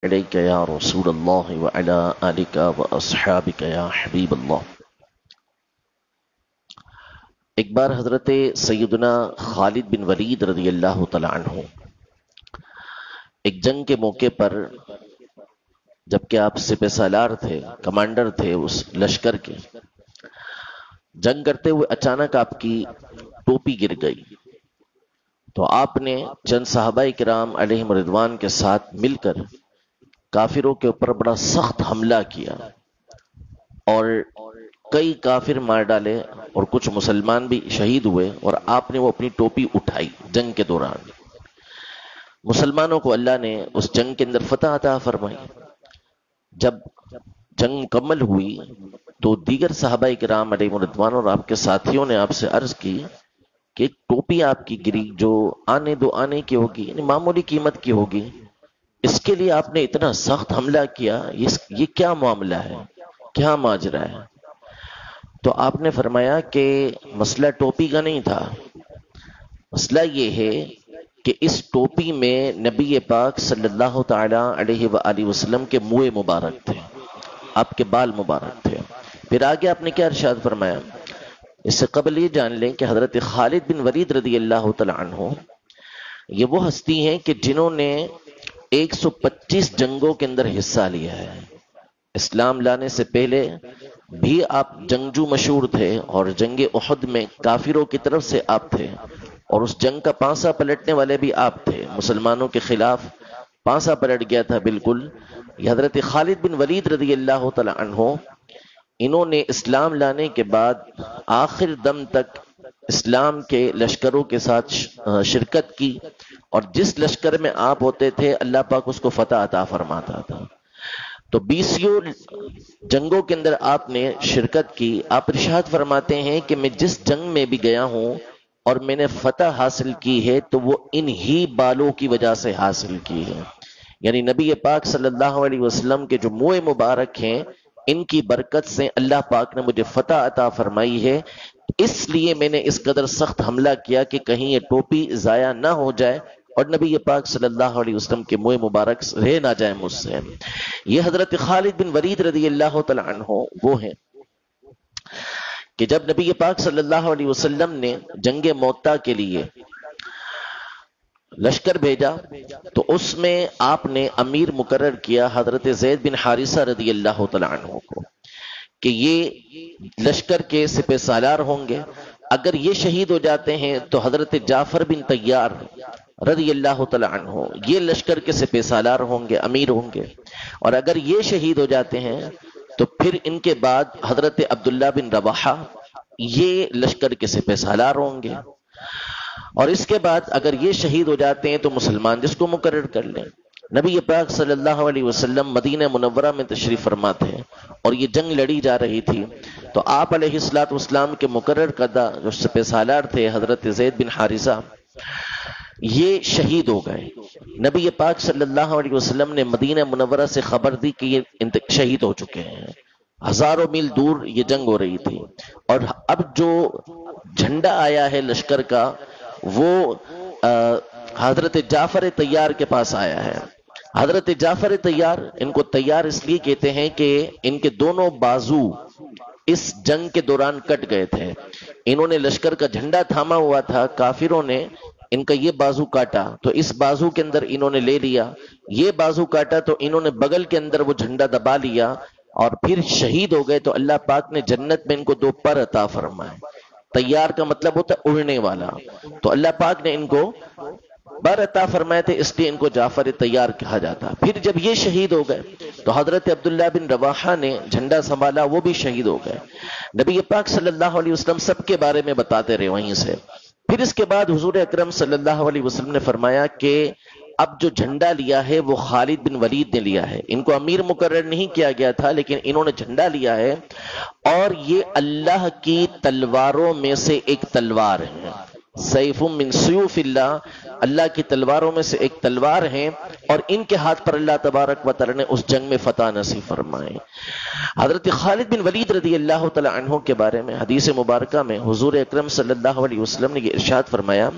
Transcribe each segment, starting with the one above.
علیک یا رسول اللہ وعلی آلک واصحابک یا حبیب اللہ۔ ایک بار حضرت سیدنا خالد بن ولید رضی اللہ تعالی عنہ ایک جنگ کے موقع پر، جبکہ آپ سپہ سالار تھے، کمانڈر تھے اس لشکر کے، جنگ کرتے ہوئے اچانک آپ کی ٹوپی گر گئی تو آپ نے چند صحابہ کرام علیہم رضوان کے ساتھ مل کر کافروں کے اوپر بڑا سخت حملہ کیا اور کئی کافر مار ڈالے اور کچھ مسلمان بھی شہید ہوئے، اور آپ نے وہ اپنی ٹوپی اٹھائی جنگ کے دوران۔ مسلمانوں کو اللہ نے اس جنگ کے اندر فتح عطا فرمائی۔ جب جنگ مکمل ہوئی تو دیگر صحابہ کرام علیہ رضوان اور آپ کے ساتھیوں نے آپ سے عرض کی کہ ایک ٹوپی آپ کی گری جو آنے دو آنے کی ہوگی، یعنی معمولی قیمت کی ہوگی، اس کے لیے آپ نے اتنا سخت حملہ کیا، یہ کیا معاملہ ہے، کیا ماجرا ہے؟ تو آپ نے فرمایا کہ مسئلہ ٹوپی کا نہیں تھا، مسئلہ یہ ہے کہ اس ٹوپی میں نبی پاک صلی اللہ تعالی علیہ وآلہ وسلم کے منہ مبارک تھے، آپ کے بال مبارک تھے۔ پھر آگے آپ نے کیا ارشاد فرمایا؟ اس سے قبل یہ جان لیں کہ حضرت خالد بن ولید رضی اللہ تعالی عنہ یہ وہ ہستی ہیں کہ جنہوں نے 125 جنگوں کے اندر حصہ لیا ہے۔ اسلام لانے سے پہلے بھی آپ جنگجو مشہور تھے، اور جنگ احد میں کافروں کی طرف سے آپ تھے، اور اس جنگ کا پانسا پلٹنے والے بھی آپ تھے، مسلمانوں کے خلاف پانسا پلٹ گیا تھا بالکل۔ یہ حضرت خالد بن ولید رضی اللہ تعالی عنہ، انہوں نے اسلام لانے کے بعد آخر دم تک اسلام کے لشکروں کے ساتھ شرکت کی، اور جس لشکر میں آپ ہوتے تھے اللہ پاک اس کو فتح عطا فرماتا تھا۔ تو 20 جنگوں کے اندر آپ نے شرکت کی۔ آپ ارشاد فرماتے ہیں کہ میں جس جنگ میں بھی گیا ہوں اور میں نے فتح حاصل کی ہے تو وہ انہی بالوں کی وجہ سے حاصل کی ہے، یعنی نبی پاک صلی اللہ علیہ وسلم کے جو منہ مبارک ہیں، ان کی برکت سے اللہ پاک نے مجھے فتح عطا فرمائی ہے، اس لیے میں نے اس قدر سخت حملہ کیا کہ کہیں یہ ٹوپی ضائع نہ ہو جائے اور نبی پاک صلی اللہ علیہ وسلم کے منہ مبارک رہ نہ جائے مجھ سے۔ یہ حضرت خالد بن ولید رضی اللہ تعالی عنہ وہ ہیں کہ جب نبی پاک صلی اللہ علیہ وسلم نے جنگ موطا کے لیے لشکر بھیجا تو اس میں آپ نے امیر مقرر کیا حضرت زید بن حارثہ رضی اللہ تعالی عنہ کو کہ یہ لشکر کے سپہ سالار ہوں گے، اگر یہ شہید ہو جاتے ہیں تو حضرت جعفر بن طیار رضی اللہ تعالی عنہ یہ لشکر کے سپہ سالار ہوں گے، امیر ہوں گے، اور اگر یہ شہید ہو جاتے ہیں تو پھر ان کے بعد حضرت عبداللہ بن رواحہ یہ لشکر کے سپہ سالار ہوں گے، اور اس کے بعد اگر یہ شہید ہو جاتے ہیں تو مسلمان جس کو مقرر کر لیں۔ نبی پاک صلی اللہ علیہ وسلم مدینہ منورہ میں تشریف فرما تھے اور یہ جنگ لڑی جا رہی تھی، تو آپ علیہ الصلوۃ والسلام کے مقرر کردہ جو سپہ سالار تھے حضرت زید بن حارثہ یہ شہید ہو گئے۔ نبی پاک صلی اللہ علیہ وسلم نے مدینہ منورہ سے خبر دی کہ یہ شہید ہو چکے ہیں، ہزاروں میل دور یہ جنگ ہو رہی تھی، اور اب جو جھنڈا آیا ہے لشکر کا وہ حضرت جعفر طیار کے پاس آیا ہے۔ حضرت جعفر طیار، ان کو طیار اس لیے کہتے ہیں کہ ان کے دونوں بازو اس جنگ کے دوران کٹ گئے تھے، انہوں نے لشکر کا جھنڈا تھاما ہوا تھا، کافروں نے ان کا یہ بازو کاٹا تو اس بازو کے اندر انہوں نے لے لیا، یہ بازو کاٹا تو انہوں نے بغل کے اندر وہ جھنڈا دبا لیا اور پھر شہید ہو گئے، تو اللہ پاک نے جنت میں ان کو 2 پر عطا فرمائے۔ طیار کا مطلب ہوتا ہے اڑنے والا، تو اللہ پاک نے ان کو پر عطا فرمائے تھے، اس لیے ان کو جعفر طیار کہا جاتا۔ پھر جب یہ شہید ہو گئے تو حضرت عبداللہ بن رواحہ نے جھنڈا سنبھالا، وہ بھی شہید ہو گئے۔ نبی پاک صلی اللہ علیہ وسلم سب کے بارے میں بتاتے رہے وہیں سے۔ پھر اس کے بعد حضور اکرم صلی اللہ علیہ وسلم نے فرمایا کہ اب جو جھنڈا لیا ہے وہ خالد بن ولید نے لیا ہے، ان کو امیر مقرر نہیں کیا گیا تھا لیکن انہوں نے جھنڈا لیا ہے، اور یہ اللہ کی تلواروں میں سے ایک تلوار ہے، سیف من سیوف اللہ، اللہ کی تلواروں میں سے ایک تلوار ہیں، اور ان کے ہاتھ پر اللہ تبارک و تعالی نے اس جنگ میں فتح نصیب فرمائے۔ حضرت خالد بن ولید رضی اللہ تعالی عنہ کے بارے میں حدیث مبارکہ میں حضور اکرم صلی اللہ علیہ وسلم نے یہ ارشاد فرمایا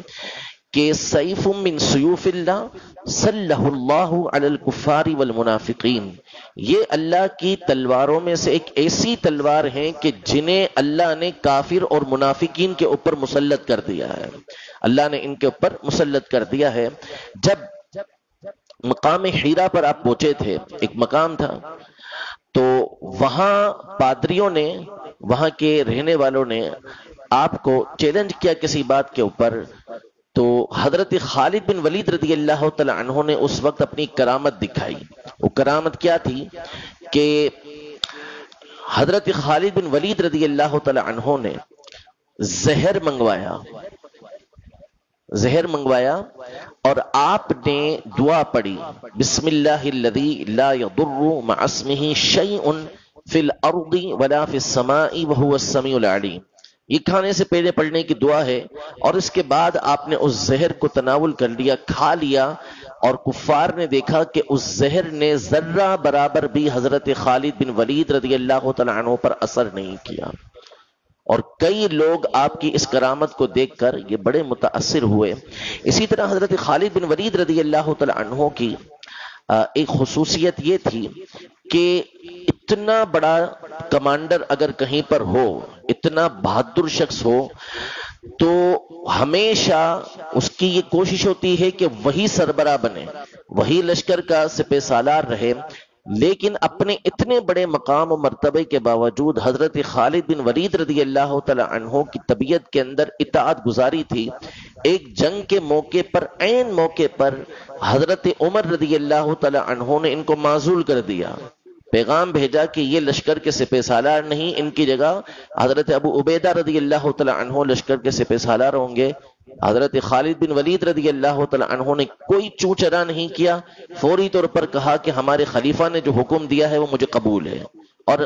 کہ سیف من سیوف اللہ صلہ اللہ علی الکفار والمنافقین، یہ اللہ کی تلواروں میں سے ایک ایسی تلوار ہیں کہ جنہیں اللہ نے کافر اور منافقین کے اوپر مسلط کر دیا ہے، اللہ نے ان کے اوپر مسلط کر دیا ہے۔ جب مقام حیرا پر آپ پہنچے تھے، ایک مقام تھا، تو وہاں پادریوں نے، وہاں کے رہنے والوں نے آپ کو چیلنج کیا کسی بات کے اوپر، تو حضرت خالد بن ولید رضی اللہ تعالی عنہ نے اس وقت اپنی کرامت دکھائی۔ وہ کرامت کیا تھی کہ حضرت خالد بن ولید رضی اللہ تعالی عنہ نے زہر منگوایا اور آپ نے دعا پڑھی، بسم اللہ الذی لا یضر مع اسمہ شیء فی الارض ولا فی السماء وہو السمیع العلیم۔ یہ کھانے سے پہلے پڑھنے کی دعا ہے، اور اس کے بعد آپ نے اس زہر کو تناول کر لیا، کھا لیا، اور کفار نے دیکھا کہ اس زہر نے ذرہ برابر بھی حضرت خالد بن ولید رضی اللہ تعالیٰ عنہ پر اثر نہیں کیا، اور کئی لوگ آپ کی اس کرامت کو دیکھ کر یہ بڑے متاثر ہوئے۔ اسی طرح حضرت خالد بن ولید رضی اللہ تعالیٰ عنہ کی ایک خصوصیت یہ تھی کہ اتنا بڑا کمانڈر اگر کہیں پر ہو، اتنا بہادر شخص ہو، تو ہمیشہ اس کی یہ کوشش ہوتی ہے کہ وہی سربراہ بنے، وہی لشکر کا سپہ سالار رہے، لیکن اپنے اتنے بڑے مقام و مرتبے کے باوجود حضرت خالد بن ولید رضی اللہ تعالی عنہ کی طبیعت کے اندر اطاعت گزاری تھی۔ ایک جنگ کے موقع پر، عین موقع پر، حضرت عمر رضی اللہ تعالی عنہ نے ان کو معزول کر دیا، پیغام بھیجا کہ یہ لشکر کے سپہ سالار نہیں، ان کی جگہ حضرت ابو عبیدہ رضی اللہ تعالی عنہ لشکر کے سپہ سالار ہوں گے۔ حضرت خالد بن ولید رضی اللہ تعالی عنہ نے کوئی چوں چرا نہیں کیا، فوری طور پر کہا کہ ہمارے خلیفہ نے جو حکم دیا ہے وہ مجھے قبول ہے، اور